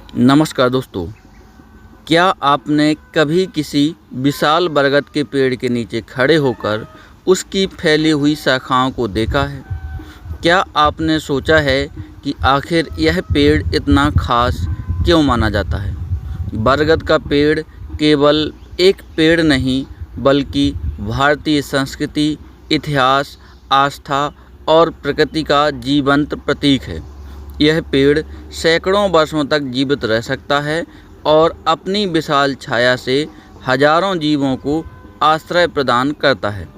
नमस्कार दोस्तों, क्या आपने कभी किसी विशाल बरगद के पेड़ के नीचे खड़े होकर उसकी फैली हुई शाखाओं को देखा है? क्या आपने सोचा है कि आखिर यह पेड़ इतना खास क्यों माना जाता है? बरगद का पेड़ केवल एक पेड़ नहीं, बल्कि भारतीय संस्कृति, इतिहास, आस्था और प्रकृति का जीवंत प्रतीक है। यह पेड़ सैकड़ों वर्षों तक जीवित रह सकता है और अपनी विशाल छाया से हजारों जीवों को आश्रय प्रदान करता है।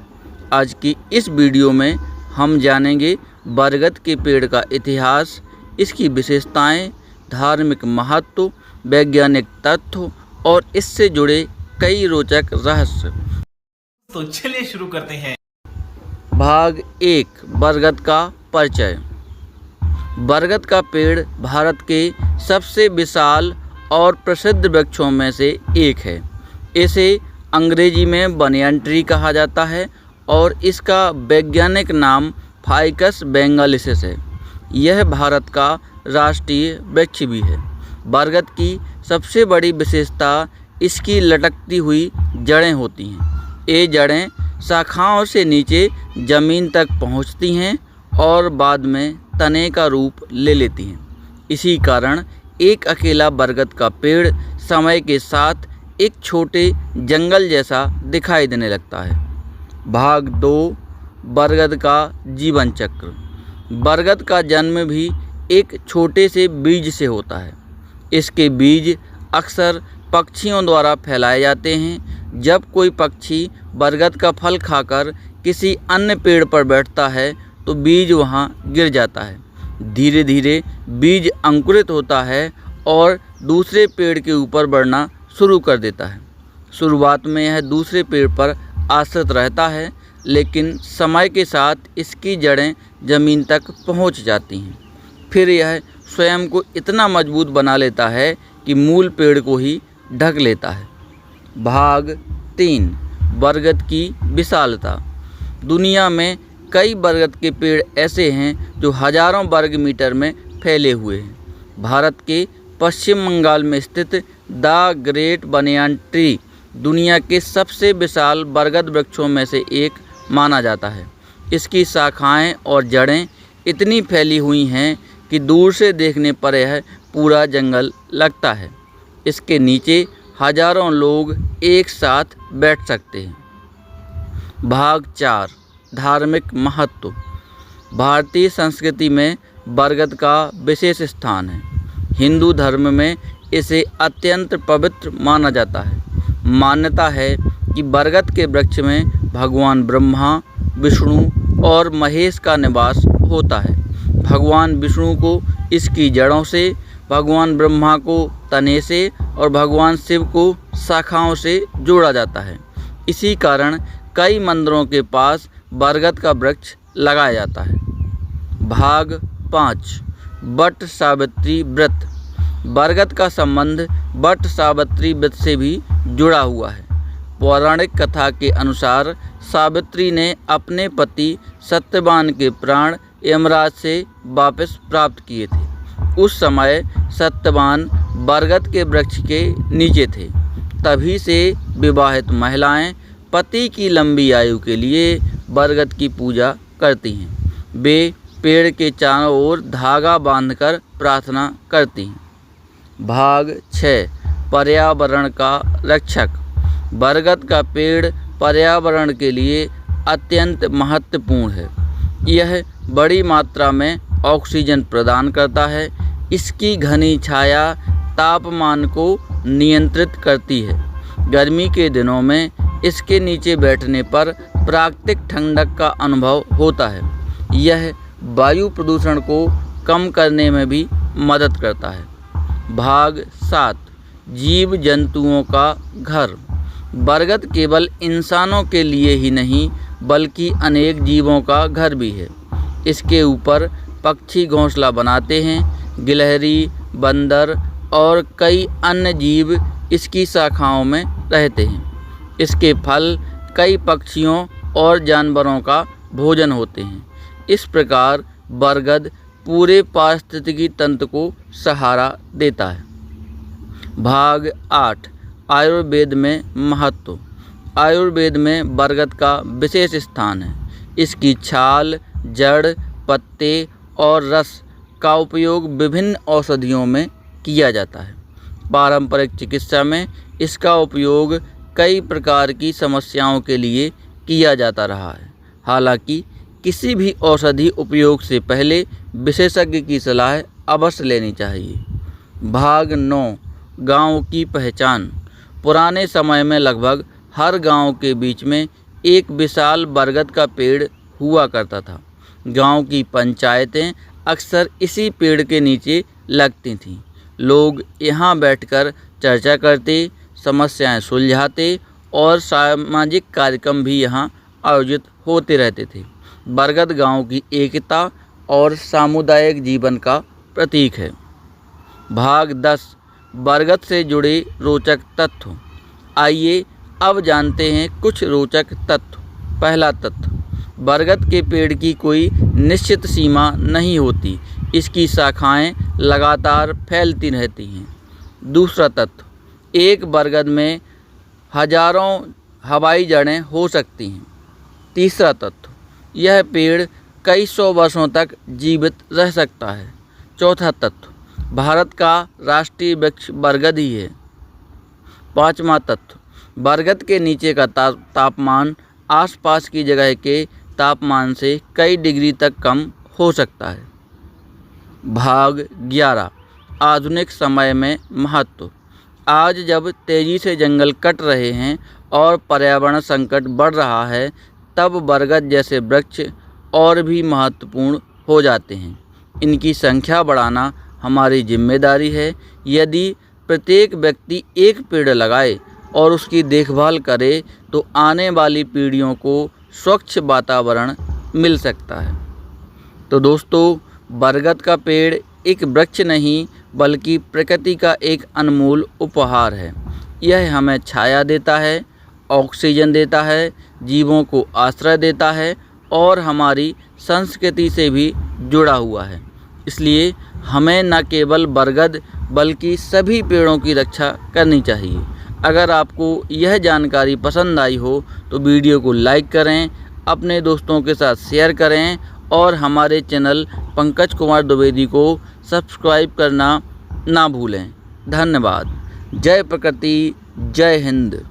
आज की इस वीडियो में हम जानेंगे बरगद के पेड़ का इतिहास, इसकी विशेषताएं, धार्मिक महत्व, वैज्ञानिक तथ्य और इससे जुड़े कई रोचक रहस्य। तो चलिए शुरू करते हैं। भाग 1, बरगद का परिचय। बरगद का पेड़ भारत के सबसे विशाल और प्रसिद्ध वृक्षों में से एक है। इसे अंग्रेजी में बनियन ट्री कहा जाता है और इसका वैज्ञानिक नाम फाइकस बेंगालिसिस है। यह भारत का राष्ट्रीय वृक्ष भी है। बरगद की सबसे बड़ी विशेषता इसकी लटकती हुई जड़ें होती हैं। ये जड़ें शाखाओं से नीचे ज़मीन तक पहुंचती हैं और बाद में तने का रूप ले लेती हैं। इसी कारण एक अकेला बरगद का पेड़ समय के साथ एक छोटे जंगल जैसा दिखाई देने लगता है। भाग 2, बरगद का जीवन चक्र। बरगद का जन्म भी एक छोटे से बीज से होता है। इसके बीज अक्सर पक्षियों द्वारा फैलाए जाते हैं। जब कोई पक्षी बरगद का फल खाकर किसी अन्य पेड़ पर बैठता है तो बीज वहां गिर जाता है। धीरे धीरे बीज अंकुरित होता है और दूसरे पेड़ के ऊपर बढ़ना शुरू कर देता है। शुरुआत में यह दूसरे पेड़ पर आश्रित रहता है, लेकिन समय के साथ इसकी जड़ें ज़मीन तक पहुंच जाती हैं। फिर यह स्वयं को इतना मजबूत बना लेता है कि मूल पेड़ को ही ढक लेता है। भाग 3, बरगद की विशालता। दुनिया में कई बरगद के पेड़ ऐसे हैं जो हजारों वर्ग मीटर में फैले हुए हैं। भारत के पश्चिम बंगाल में स्थित द ग्रेट बनियान ट्री दुनिया के सबसे विशाल बरगद वृक्षों में से एक माना जाता है। इसकी शाखाएं और जड़ें इतनी फैली हुई हैं कि दूर से देखने पर यह पूरा जंगल लगता है। इसके नीचे हजारों लोग एक साथ बैठ सकते हैं। भाग 4, धार्मिक महत्व। भारतीय संस्कृति में बरगद का विशेष स्थान है। हिंदू धर्म में इसे अत्यंत पवित्र माना जाता है। मान्यता है कि बरगद के वृक्ष में भगवान ब्रह्मा, विष्णु और महेश का निवास होता है। भगवान विष्णु को इसकी जड़ों से, भगवान ब्रह्मा को तने से और भगवान शिव को शाखाओं से जोड़ा जाता है। इसी कारण कई मंदिरों के पास बरगद का वृक्ष लगाया जाता है। भाग 5, वट सावित्री व्रत। बरगद का संबंध वट सावित्री व्रत से भी जुड़ा हुआ है। पौराणिक कथा के अनुसार सावित्री ने अपने पति सत्यवान के प्राण यमराज से वापस प्राप्त किए थे। उस समय सत्यवान बरगद के वृक्ष के नीचे थे। तभी से विवाहित महिलाएं पति की लंबी आयु के लिए बरगद की पूजा करती हैं। वे पेड़ के चारों ओर धागा बांधकर प्रार्थना करती हैं। भाग 6, पर्यावरण का रक्षक। बरगद का पेड़ पर्यावरण के लिए अत्यंत महत्वपूर्ण है। यह बड़ी मात्रा में ऑक्सीजन प्रदान करता है। इसकी घनी छाया तापमान को नियंत्रित करती है। गर्मी के दिनों में इसके नीचे बैठने पर प्राकृतिक ठंडक का अनुभव होता है। यह वायु प्रदूषण को कम करने में भी मदद करता है। भाग 7, जीव जंतुओं का घर। बरगद केवल इंसानों के लिए ही नहीं, बल्कि अनेक जीवों का घर भी है। इसके ऊपर पक्षी घोंसला बनाते हैं। गिलहरी, बंदर और कई अन्य जीव इसकी शाखाओं में रहते हैं। इसके फल कई पक्षियों और जानवरों का भोजन होते हैं। इस प्रकार बरगद पूरे पारिस्थितिकी तंत्र को सहारा देता है। भाग 8 आयुर्वेद में महत्व। आयुर्वेद में बरगद का विशेष स्थान है। इसकी छाल, जड़, पत्ते और रस का उपयोग विभिन्न औषधियों में किया जाता है। पारंपरिक चिकित्सा में इसका उपयोग कई प्रकार की समस्याओं के लिए किया जाता रहा है। हालांकि किसी भी औषधि उपयोग से पहले विशेषज्ञ की सलाह अवश्य लेनी चाहिए। भाग 9 गांव की पहचान। पुराने समय में लगभग हर गांव के बीच में एक विशाल बरगद का पेड़ हुआ करता था। गांव की पंचायतें अक्सर इसी पेड़ के नीचे लगती थीं। लोग यहाँ बैठकर चर्चा करते, समस्याएं सुलझाते और सामाजिक कार्यक्रम भी यहाँ आयोजित होते रहते थे। बरगद गांव की एकता और सामुदायिक जीवन का प्रतीक है। भाग 10 बरगद से जुड़े रोचक तथ्य। आइए अब जानते हैं कुछ रोचक तथ्य। पहला तथ्य, बरगद के पेड़ की कोई निश्चित सीमा नहीं होती। इसकी शाखाएं लगातार फैलती रहती हैं। दूसरा तथ्य, एक बरगद में हजारों हवाई जड़ें हो सकती हैं। तीसरा तथ्य, यह पेड़ कई सौ वर्षों तक जीवित रह सकता है। चौथा तथ्य, भारत का राष्ट्रीय वृक्ष बरगद ही है। पांचवा तथ्य, बरगद के नीचे का तापमान आसपास की जगह के तापमान से कई डिग्री तक कम हो सकता है। भाग 11 आधुनिक समय में महत्व। आज जब तेज़ी से जंगल कट रहे हैं और पर्यावरण संकट बढ़ रहा है, तब बरगद जैसे वृक्ष और भी महत्वपूर्ण हो जाते हैं। इनकी संख्या बढ़ाना हमारी जिम्मेदारी है। यदि प्रत्येक व्यक्ति एक पेड़ लगाए और उसकी देखभाल करे तो आने वाली पीढ़ियों को स्वच्छ वातावरण मिल सकता है। तो दोस्तों, बरगद का पेड़ एक वृक्ष नहीं बल्कि प्रकृति का एक अनमोल उपहार है। यह हमें छाया देता है, ऑक्सीजन देता है, जीवों को आश्रय देता है और हमारी संस्कृति से भी जुड़ा हुआ है। इसलिए हमें न केवल बरगद बल्कि सभी पेड़ों की रक्षा करनी चाहिए। अगर आपको यह जानकारी पसंद आई हो तो वीडियो को लाइक करें, अपने दोस्तों के साथ शेयर करें और हमारे चैनल पंकज कुमार द्विवेदी को सब्सक्राइब करना ना भूलें। धन्यवाद। जय प्रकृति, जय हिंद।